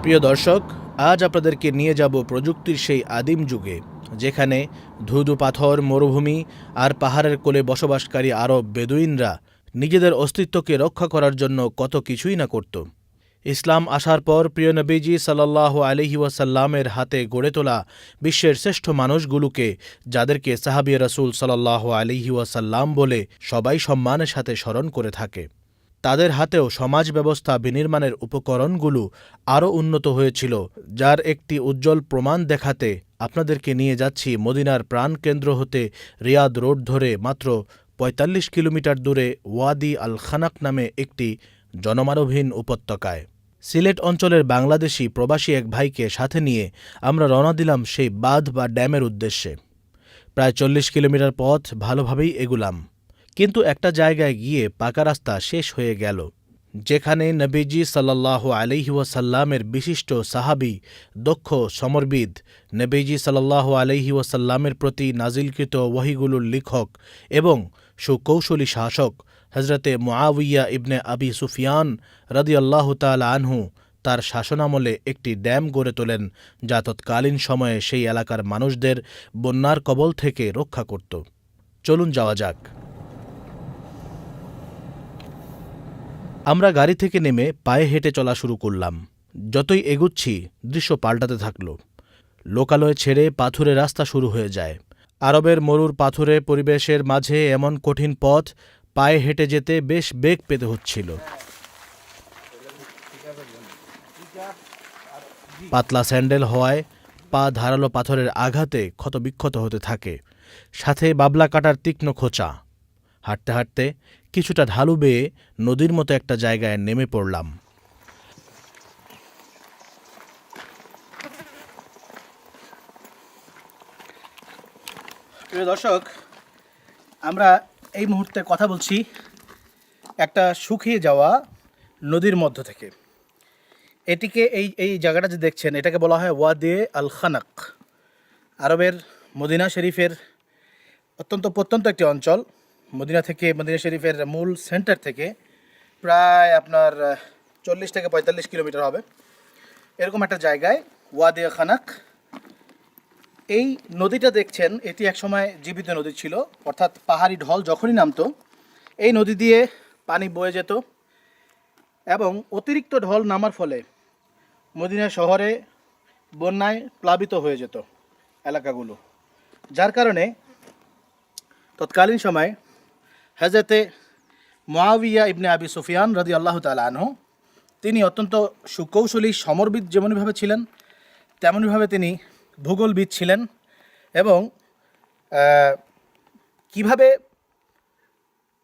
প্রিয় দর্শক, আজ আপনাদেরকে নিয়ে যাব প্রযুক্তির সেই আদিম যুগে, যেখানে ধুধু পাথর, মরুভূমি আর পাহাড়ের কোলে বসবাসকারী আরব বেদুইনরা নিজেদের অস্তিত্বকে রক্ষা করার জন্য কত কিছুই না করত। ইসলাম আসার পর প্রিয় নবীজি সাল্লাল্লাহু আলাইহি ওয়াসাল্লামের হাতে গড়ে তোলা বিশ্বের শ্রেষ্ঠ মানুষগুলোকে, যাদেরকে সাহাবী রাসূল সাল্লাল্লাহু আলাইহি ওয়াসাল্লাম বলে সবাই সম্মানের সাথে স্মরণ করে থাকে, তাদের হাতেও সমাজ ব্যবস্থা বিনির্মাণের উপকরণগুলো আরও উন্নত হয়েছিল, যার একটি উজ্জ্বল প্রমাণ দেখাতে আপনাদেরকে নিয়ে যাচ্ছি মদিনার প্রাণকেন্দ্র হতে রিয়াদ রোড ধরে মাত্র ৪৫ কিলোমিটার দূরে ওয়াদি আল খানাক নামে একটি জনমানবহীন উপত্যকায়। সিলেট অঞ্চলের বাংলাদেশি প্রবাসী এক ভাইকে সাথে নিয়ে আমরা রওনা দিলাম সেই বাঁধ বা ড্যামের উদ্দেশ্যে। প্রায় ৪০ কিলোমিটার পথ ভালোভাবেই এগুলাম, কিন্তু একটা জায়গায় গিয়ে পাকা রাস্তা শেষ হয়ে গেল, যেখানে নবীজি সাল্লাল্লাহু আলাইহি ওয়াসাল্লামের বিশিষ্ট সাহাবী, দক্ষ সমরবিদ, নবীজি সাল্লাল্লাহু আলাইহি ওয়াসাল্লামের প্রতি নাজিলকৃত ওহীগুলোর লেখক এবং সুকৌশলী শাসক হজরতে মুআবিয়া ইবনে আবি সুফিয়ান রাদিয়াল্লাহু তাআলা আনহু তার শাসনামলে একটি ড্যাম গড়ে তোলেন, যা তৎকালীন সময়ে সেই এলাকার মানুষদের বন্যার কবল থেকে রক্ষা করত। চলুন যাওয়া যাক। আমরা গাড়ি থেকে নেমে পায়ে হেঁটে চলা শুরু করলাম। যতই এগুচ্ছি দৃশ্য পাল্টাতে থাকল। লোকালয় ছেড়ে পাথুরে রাস্তা শুরু হয়ে যায়। আরবের মরুর পাথুরে পরিবেশের মাঝে এমন কঠিন পথ পায়ে হেঁটে যেতে বেশ বেগ পেতে হচ্ছিল। পাতলা স্যান্ডেল হওয়ায় পা ধারালো পাথরের আঘাতে ক্ষতবিক্ষত হতে থাকে, সাথে বাবলা কাটার তীক্ষ্ণ খোঁচা। হাঁটতে হাঁটতে কিছুটা ঢালু বেয়ে নদীর মতো একটা জায়গায় নেমে পড়লাম। প্রিয় দর্শক, আমরা এই মুহূর্তে কথা বলছি একটা শুকিয়ে যাওয়া নদীর মধ্য থেকে। এটিকে এই জায়গাটা যে দেখছেন, এটাকে বলা হয় ওয়াদি আল খানাক। আরবের মদিনা শরীফের অত্যন্ত প্রত্যন্ত একটি অঞ্চল। মদিনা শরীফের মূল সেন্টার থেকে প্রায় আপনার 40 থেকে 45 কিলোমিটার হবে, এরকম একটা জায়গায় ওয়াদি খানাক। এই নদীটা দেখছেন, এটি একসময় জীবিত নদী ছিল, অর্থাৎ পাহাড়ি ঢল যখনই নামতো এই নদী দিয়ে পানি বয়ে যেত, এবং অতিরিক্ত ঢল নামার ফলে মদিনা শহরে বন্যায় প্লাবিত হয়ে যেত এলাকাগুলো, যার কারণে তৎকালীন সময় হযরতে মুআবিয়া ইবনে আবি সুফিয়ান রাদিয়াল্লাহু তাআলা আনহু, তিনি অত্যন্ত সুকৌশলী সমরবিদ যেমনভাবে ছিলেন, তেমনইভাবে তিনি ভূগোলবিদ ছিলেন, এবং কিভাবে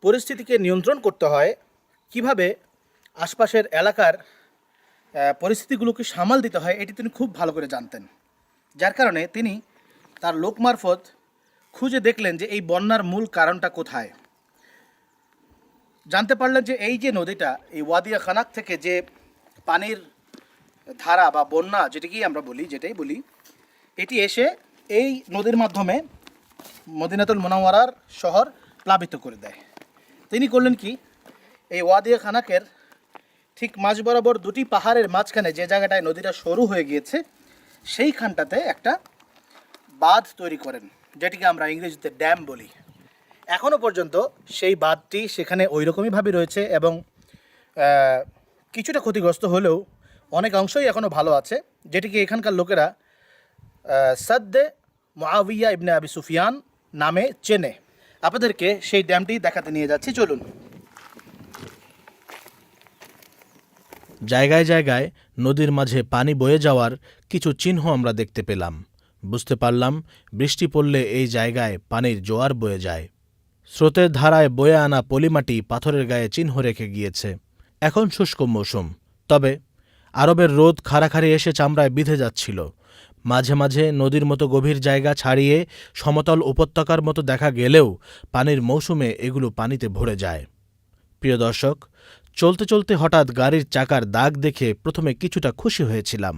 পরিস্থিতিকে নিয়ন্ত্রণ করতে হয়, কিভাবে আশপাশের এলাকার পরিস্থিতিগুলোকে সামাল দিতে হয়, এটি তিনি খুব ভালো করে জানতেন। যার কারণে তিনি তার লোক মারফত খুঁজে দেখলেন যে এই বন্যার মূল কারণটা কোথায়। জানতে পারলেন যে এই যে নদীটা, এই ওয়াদিয়া খানাক থেকে যে পানির ধারা বা বন্যা যেটাই বলি, এটি এসে এই নদীর মাধ্যমে মদিনাতুল মুনাওয়ারার শহর প্লাবিত করে দেয়। তিনি করলেন কি, এই ওয়াদিয়া খানাকের ঠিক মাঝ বরাবর দুটি পাহাড়ের মাঝখানে যে জায়গাটায় নদীটা সরু হয়ে গিয়েছে, সেইখানটাতে একটা বাঁধ তৈরি করেন, যেটিকে আমরা ইংরেজিতে ড্যাম বলি। এখনও পর্যন্ত সেই বাঁধটি সেখানে ওই রকমইভাবে রয়েছে, এবং কিছুটা ক্ষতিগ্রস্ত হলেও অনেক অংশই এখনও ভালো আছে, যেটিকে এখানকার লোকেরা সাদ্দে মুআবিয়া ইবনে আবি সুফিয়ান নামে চেনে। আপনাদেরকে সেই ড্যামটি দেখাতে নিয়ে যাচ্ছি, চলুন। জায়গায় জায়গায় নদীর মাঝে পানি বয়ে যাওয়ার কিছু চিহ্ন আমরা দেখতে পেলাম। বুঝতে পারলাম বৃষ্টি পড়লে এই জায়গায় পানির জোয়ার বয়ে যায়। স্রোতের ধারায় বয়ে আনা পলিমাটি পাথরের গায়ে চিহ্ন রেখে গিয়েছে। এখন শুষ্ক মৌসুম, তবে আরবের রোদ খাড়াখাড়ি এসে চামড়ায় বিঁধে যাচ্ছিল। মাঝে মাঝে নদীর মতো গভীর জায়গা ছাড়িয়ে সমতল উপত্যকার মতো দেখা গেলেও পানির মৌসুমে এগুলো পানিতে ভরে যায়। প্রিয় দর্শক, চলতে চলতে হঠাৎ গাড়ির চাকার দাগ দেখে প্রথমে কিছুটা খুশি হয়েছিলাম।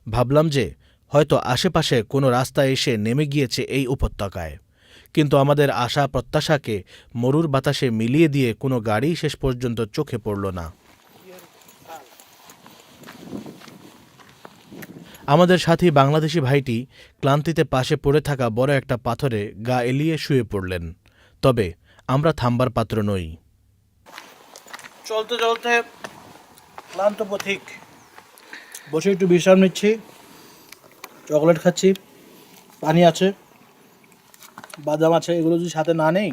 ভাবলাম যে হয়তো আশেপাশে কোনো রাস্তা এসে নেমে গিয়েছে এই উপত্যকায়, কিন্তু আমাদের আশা প্রত্যাশাকে মরুর বাতাসে মিলিয়ে দিয়ে কোনো গাড়ি শেষ পর্যন্ত চোখে পড়ল না। আমাদের সাথী বাংলাদেশি ভাইটি ক্লান্তিতে পাশে পড়ে থাকা বড় একটা পাথরে গা এলিয়ে শুয়ে পড়লেন। তবে আমরা থামবার পাত্র নই। চলতে চলতে ক্লান্ত পথিক, বসে একটু বিশ্রাম নিচ্ছি, চকলেট খাচ্ছি, পানি আছে, বাদাম আছে। এগুলো যদি সাথে না নেই,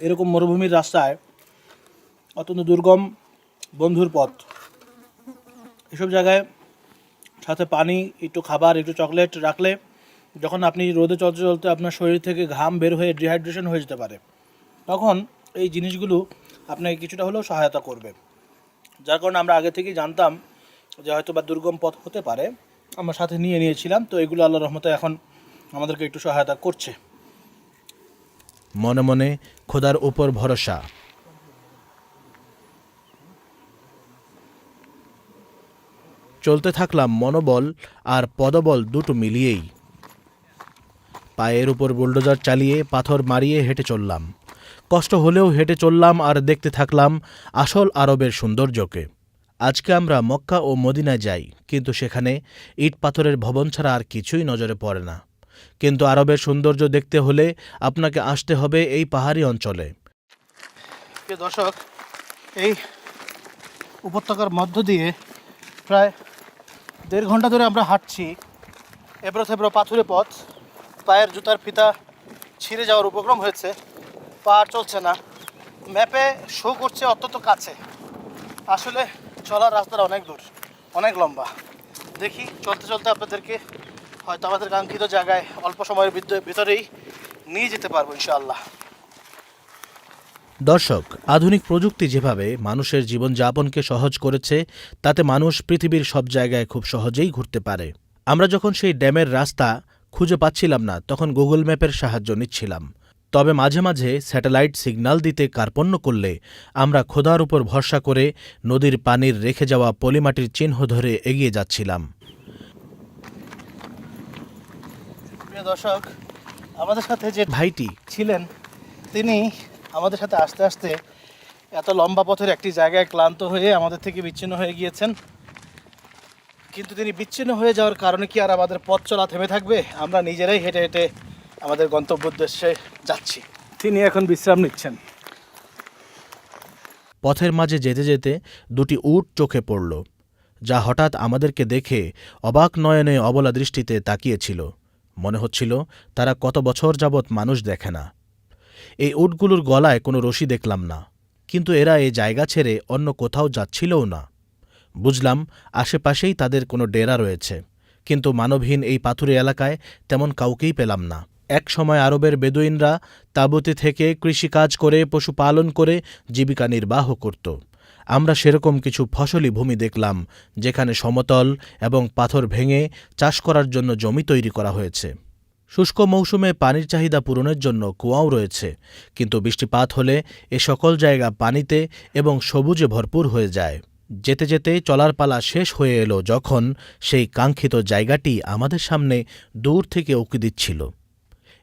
এরকম মরুভূমির রাস্তায় অত্যন্ত দুর্গম বন্ধুর পথ, এসব জায়গায় সাথে পানি, একটু খাবার, একটু চকলেট রাখলে যখন আপনি রোদে চলতে চলতে আপনার শরীর থেকে ঘাম বের হয়ে ডিহাইড্রেশন হয়ে যেতে পারে, তখন এই জিনিসগুলো আপনাকে কিছুটা হলেও সহায়তা করবে। যার কারণে আমরা আগে থেকেই জানতাম যে হয়তো বা দুর্গম পথ হতে পারে, আমরা সাথে নিয়ে নিয়েছিলাম। তো এগুলো আল্লাহর রহমতে এখন আমাদেরকে একটু সহায়তা করছে। মনে মনে খোদার উপর ভরসা। চলতে থাকলাম মনোবল আর পদবল দুটো মিলিয়েই। পায়ের উপর বুলডোজার চালিয়ে পাথর মারিয়ে হেঁটে চললাম। কষ্ট হলেও হেঁটে চললাম আর দেখতে থাকলাম আসল আরবের সৌন্দর্যকে। আজকে আমরা মক্কা ও মদিনায় যাই, কিন্তু সেখানে ইট পাথরের ভবন ছাড়া আর কিছুই নজরে পড়ে না। কিন্তু আরবের সৌন্দর্য দেখতে হলে আপনাকে আসতে হবে এই পাহাড়ি অঞ্চলে। প্রিয় দর্শক, এই উপত্যকার মধ্য দিয়ে প্রায় 1.5 ঘন্টা ধরে আমরা হাঁটছি। এবড়ো থেবড়ো পাথুরে পথ, পায়ের জুতার ফিতা ছিঁড়ে যাওয়ার উপক্রম হয়েছে, পা আর চলছে না। ম্যাপে শো করছে অত্যন্ত কাছে, আসলে চলার রাস্তাটা অনেক দূর, অনেক লম্বা। দেখি চলতে চলতে আপনাদেরকে হয়তো আমাদের কাঙ্ক্ষিত জায়গায় অল্প সময়ের ভিতরেই নিয়ে যেতে পারবো ইনশাআল্লাহ। দর্শক, আধুনিক প্রযুক্তি যেভাবে মানুষের জীবনযাপনকে সহজ করেছে, তাতে মানুষ পৃথিবীর সব জায়গায় খুব সহজেই ঘুরতে পারে। আমরা যখন সেই ড্যামের রাস্তা খুঁজে পাচ্ছিলাম না, তখন গুগল ম্যাপের সাহায্য নিচ্ছিলাম। তবে মাঝে মাঝে স্যাটেলাইট সিগন্যাল দিতে কার্পণ্য করলে আমরা খোদার উপর ভরসা করে নদীর পানির রেখে যাওয়া পলিমাটির চিহ্ন ধরে এগিয়ে যাচ্ছিলাম। প্রিয় দর্শক, আমাদের সাথে যে ভাইটি ছিলেন, তিনি আমাদের সাথে আস্তে আস্তে এত লম্বা পথের একটি জায়গায় ক্লান্ত হয়ে আমাদের থেকে বিচ্ছিন্ন হয়ে গিয়েছেন। কিন্তু তিনি বিচ্ছিন্ন হয়ে যাওয়ার কারণে কি আর আমাদের পথ চলা থেমে থাকবে? আমরা নিজেরাই হেঁটে হেঁটে আমাদের গন্তব্য উদ্দেশ্যে যাচ্ছি। তিনি এখন বিশ্রাম নিচ্ছেন। পথের মাঝে যেতে যেতে দুটি উট চোখে পড়ল, যা হঠাৎ আমাদেরকে দেখে অবাক নয়নে অবলা দৃষ্টিতে তাকিয়েছিল। মনে হচ্ছিল তারা কত বছর যাবৎ মানুষ দেখে না। এই উটগুলোর গলায় কোনো রশি দেখলাম না, কিন্তু এরা এই জায়গা ছেড়ে অন্য কোথাও যাচ্ছিলও না। বুঝলাম আশেপাশেই তাদের কোনো ডেরা রয়েছে, কিন্তু মানবহীন এই পাথুরে এলাকায় তেমন কাউকেই পেলাম না। এক সময় আরবের বেদুইনরা তাঁবুতে থেকে কৃষিকাজ করে পশুপালন করে জীবিকা নির্বাহ করত। আমরা সেরকম কিছু ফসলি ভূমি দেখলাম, যেখানে সমতল এবং পাথর ভেঙে চাষ করার জন্য জমি তৈরি করা হয়েছে। শুষ্ক মৌসুমে পানির চাহিদা পূরণের জন্য কুয়াও রয়েছে, কিন্তু বৃষ্টিপাত হলে এ সকল জায়গা পানিতে এবং সবুজে ভরপুর হয়ে যায়। যেতে যেতে চলার পালা শেষ হয়ে এলো যখন সেই কাঙ্ক্ষিত জায়গাটি আমাদের সামনে দূর থেকে উঁকি দিচ্ছিল।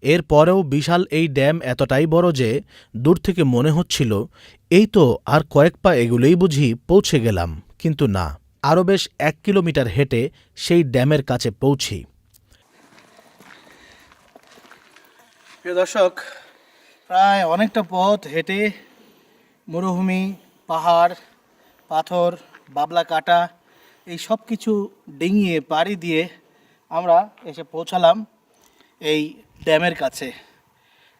এর পরেও বিশাল এই ড্যাম এতটাই বড় যে দূর থেকে মনে হচ্ছিল এই তো আর কয়েক পা এগুলোই বুঝি পৌঁছে গেলাম, কিন্তু না, আরও বেশ 1 কিলোমিটার হেঁটে সেই ড্যামের কাছে পৌঁছি। প্রিয় দর্শক, প্রায় অনেকটা পথ হেঁটে মরুভূমি, পাহাড়, পাথর, বাবলা কাটা, এই সব কিছু ডিঙিয়ে পাড়ি দিয়ে আমরা এসে পৌঁছালাম এই ড্যামের কাছে।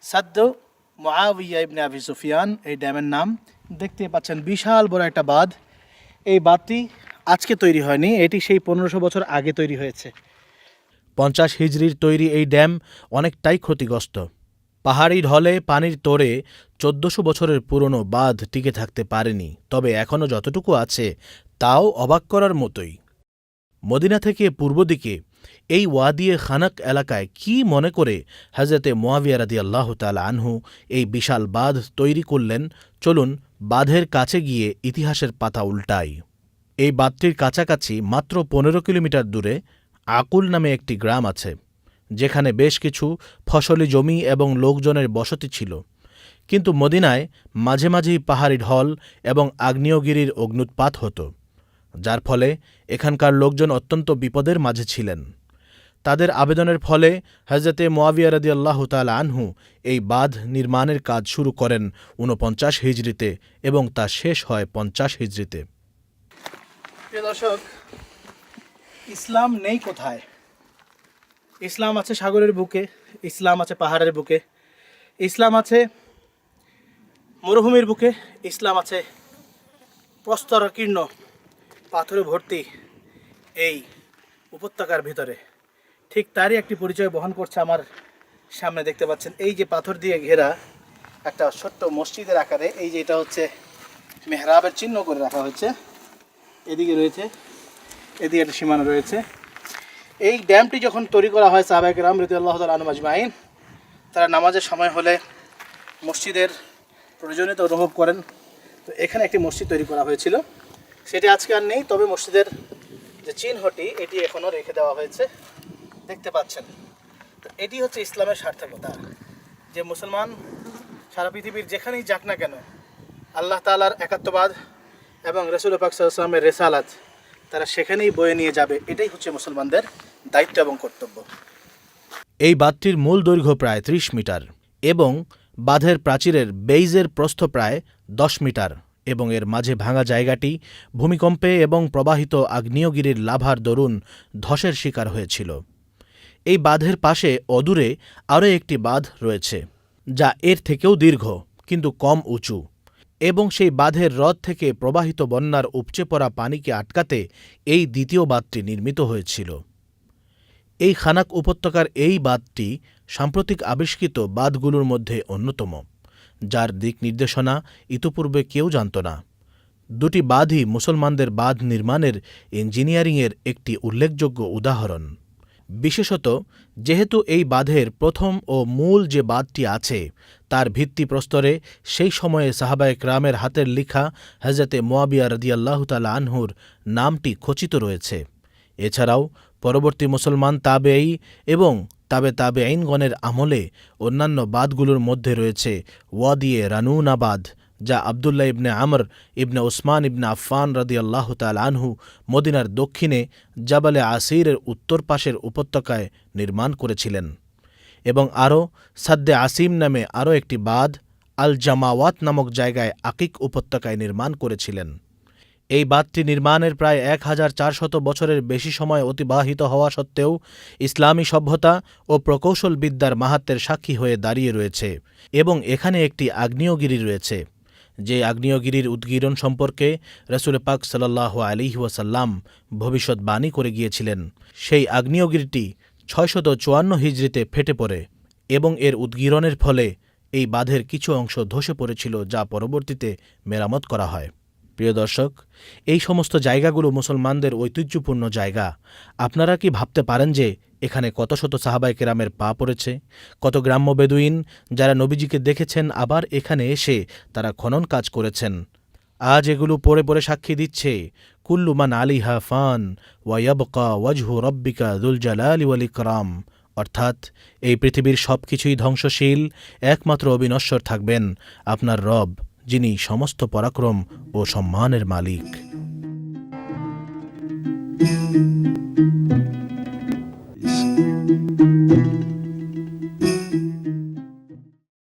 সাদ্দ মুআবিয়া ইবনে আবি সুফিয়ান এই ড্যামের নাম। দেখতে পাচ্ছেন বিশাল বড় একটা বাঁধ। এই বাঁধটি আজকে তৈরি হয়নি, এটি সেই 1500 বছর আগে তৈরি হয়েছে। 50 হিজরির তৈরি এই ড্যাম অনেকটাই ক্ষতিগ্রস্ত। পাহাড়ি ঢলে পানির তোড়ে 1400 বছরের পুরনো বাঁধ টিকে থাকতে পারেনি, তবে এখনও যতটুকু আছে তাও অবাক করার মতোই। মদিনা থেকে পূর্ব দিকে এই ওয়াদিয়ে খানক এলাকায় কি মনে করে হজরতে মুআবিয়া রাদিয়াল্লাহু তাআলা আনহু এই বিশাল বাঁধ তৈরি করলেন, চলুন বাঁধের কাছে গিয়ে ইতিহাসের পাতা উল্টাই। এই বাঁধটির কাছাকাছি মাত্র 15 কিলোমিটার দূরে আকুল নামে একটি গ্রাম আছে, যেখানে বেশ কিছু ফসলি জমি এবং লোকজনের বসতি ছিল। কিন্তু মদিনায় মাঝে মাঝেই পাহাড়ি ঢল এবং আগ্নেয়গিরির অগ্ন্যুৎপাত হতো, যার ফলে এখানকার লোকজন অত্যন্ত বিপদের মাঝে ছিলেন। তাদের আবেদনের ফলে হজরতে মুয়াবিয়া রাদিয়াল্লাহু তাআলা আনহু এই বাঁধ নির্মাণের কাজ শুরু করেন ৪৯ হিজরিতে এবং তা শেষ হয় ৫০ হিজরিতে। প্রিয় দর্শক, ইসলাম নেই কোথায়? ইসলাম আছে সাগরের বুকে, ইসলাম আছে পাহাড়ের বুকে, ইসলাম আছে মরুভূমির বুকে, ইসলাম আছে প্রস্তরকীর্ণ পাথরে ভর্তি এই উপত্যকার ভিতরে। ঠিক তারই একটি পরিচয় বহন করছে আমার সামনে দেখতে পাচ্ছেন এই যে পাথর দিয়ে ঘেরা একটা ছোট্ট মসজিদের আকারে, এই যে এটা হচ্ছে মেহরাবের চিহ্ন করে রাখা হয়েছে। এদিকে রয়েছে, এদিকে একটা সীমানা রয়েছে। এই ড্যামটি যখন তৈরি করা হয় সাহাবায়ে কেরাম রাদিয়াল্লাহু তাআলা আনহুম আজমাইন, তারা নামাজের সময় হলে মসজিদের প্রয়োজনীয়তা অনুভব করেন। তো এখানে একটি মসজিদ তৈরি করা হয়েছিল, সেটি আজকে আর নেই, তবে মসজিদের যে চিহ্নটি এটি এখনও রেখে দেওয়া হয়েছে, দেখতে পাচ্ছেন। তো এটি হচ্ছে ইসলামের সার্থকতা, যে মুসলমান সারা পৃথিবীর যেখানেই যাক না কেন আল্লাহ তাআলার একাত্মবাদ এবং রাসূল পাক সাল্লাল্লাহু আলাইহি ওয়াসাল্লামের রিসালাত তারা সেখানেই বয়ে নিয়ে যাবে। এটাই হচ্ছে মুসলমানদের দায়িত্ব এবং কর্তব্য। এই বাঁধটির মূল দৈর্ঘ্য প্রায় ৩০ মিটার এবং বাঁধের প্রাচীরের বেইজের প্রস্থ প্রায় ১০ মিটার এবং এর মাঝে ভাঙা জায়গাটি ভূমিকম্পে এবং প্রবাহিত আগ্নেয়গিরির লাভার দরুন ধসের শিকার হয়েছিল। এই বাঁধের পাশে অদূরে আরও একটি বাঁধ রয়েছে, যা এর থেকেও দীর্ঘ কিন্তু কম উঁচু, এবং সেই বাঁধের হ্রদ থেকে প্রবাহিত বন্যার উপচে পড়া পানিকে আটকাতে এই দ্বিতীয় বাঁধটি নির্মিত হয়েছিল। এই খানাক উপত্যকার এই বাঁধটি সাম্প্রতিক আবিষ্কৃত বাঁধগুলোর মধ্যে অন্যতম, যার দিক নির্দেশনা ইতোপূর্বে কেউ জানত না। দুটি বাঁধই মুসলমানদের বাঁধ নির্মাণের ইঞ্জিনিয়ারিংয়ের একটি উল্লেখযোগ্য উদাহরণ। বিশেষত যেহেতু এই বাঁধের প্রথম ও মূল যে বাঁধটি আছে তার ভিত্তিপ্রস্তরে সেই সময়ে সাহাবায়ে কেরামের হাতের লিখা হজরতে মুয়াবিয়া রাদিয়াল্লাহু তাআলা আনহুর নামটি খচিত রয়েছে। এছাড়াও পরবর্তী মুসলমান তাবেঈ এবং তাবেঈনগণের আমলে অন্যান্য বাঁধগুলোর মধ্যে রয়েছে ওয়াদিয়ে রানুনা বাঁধ, যা আবদুল্লাহ ইবনে আমর ইবনে ওসমান ইবনে আফফান রাদিয়াল্লাহু তাআলা আনহু মদিনার দক্ষিণে জাবালে আসিরের উত্তর পাশের উপত্যকায় নির্মাণ করেছিলেন, এবং আরও সাদ্দে আসিম নামে আরও একটি বাঁধ আল জামাওয়াত নামক জায়গায় আকিক উপত্যকায় নির্মাণ করেছিলেন। এই বাঁধটি নির্মাণের প্রায় ১,৪০০ বছরের বেশি সময় অতিবাহিত হওয়া সত্ত্বেও ইসলামী সভ্যতা ও প্রকৌশল বিদ্যার মাহাত্ম্যের সাক্ষী হয়ে দাঁড়িয়ে রয়েছে, এবং এখানে একটি আগ্নেয়গিরি রয়েছে, যে আগ্নেয়গিরির উদ্গীরণ সম্পর্কে রাসূল পাক সাল্লাল্লাহু আলাইহি ওয়াসাল্লাম ভবিষ্যদ্বাণী করে গিয়েছিলেন। সেই আগ্নেয়গিরিটি ৬৫৪ হিজরিতে ফেটে পড়ে এবং এর উদ্গীরণের ফলে এই বাঁধের কিছু অংশ ধসে পড়েছিল, যা পরবর্তীতে মেরামত করা হয়। প্রিয় দর্শক, এই সমস্ত জায়গাগুলো মুসলমানদের ঐতিহ্যপূর্ণ জায়গা। আপনারা কি ভাবতে পারেন যে এখানে কত শত সাহাবায়ে কেরামের পা পড়েছে, কত গ্রাম্য বেদুইন যারা নবীজিকে দেখেছেন আবার এখানে এসে তারা খনন কাজ করেছেন। আজ এগুলো পড়ে পড়ে সাক্ষী দিচ্ছে কুল্লু মান আলিহা ফান ওয়া ইয়াবকা ওয়াজহু রাব্বিকা যুল জালালি ওয়াল ইকরাম, অর্থাৎ এই পৃথিবীর সব কিছুই ধ্বংসশীল, একমাত্র অবিনশ্বর থাকবেন আপনার রব, যিনি সমস্ত পরাক্রম ও সম্মানের মালিক।